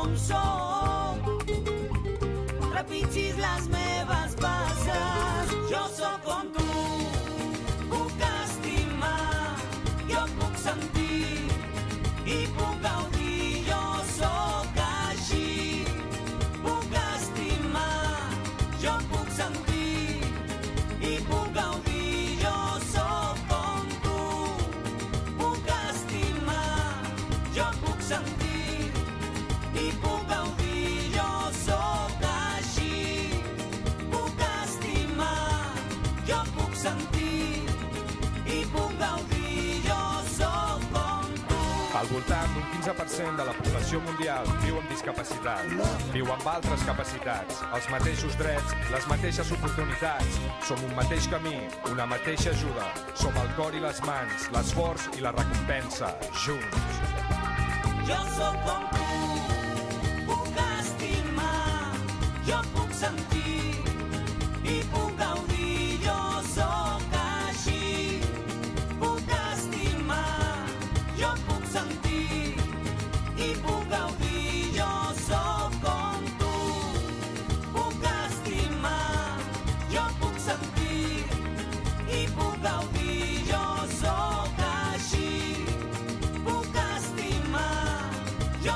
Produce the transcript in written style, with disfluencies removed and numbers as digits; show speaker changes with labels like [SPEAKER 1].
[SPEAKER 1] com sóc. Trepitgis les meves passes, jo sóc com tu. Puc estimar, jo puc sentir i puc gaudir, jo sóc així. Puc estimar, jo puc sentir i puc gaudir, jo sóc com tu. Puc estimar, jo puc sentir i puc gaudir, jo sóc així. Puc estimar, jo puc sentir i puc gaudir, jo sóc com tu.
[SPEAKER 2] Al voltant d'un 15% de la població mundial viu amb discapacitat, viu amb altres capacitats, els mateixos drets, les mateixes oportunitats. Som un mateix camí, una mateixa ajuda. Som el cor i les mans, l'esforç i la recompensa, junts.
[SPEAKER 1] Jo sóc com tu, puc estimar, jo puc sentir i puc gaudir, jo sóc així. Puc estimar, jo puc sentir i puc gaudir, jo sóc com tu. Puc estimar, jo puc sentir i puc gaudir, jo sóc així. Puc estimar, jo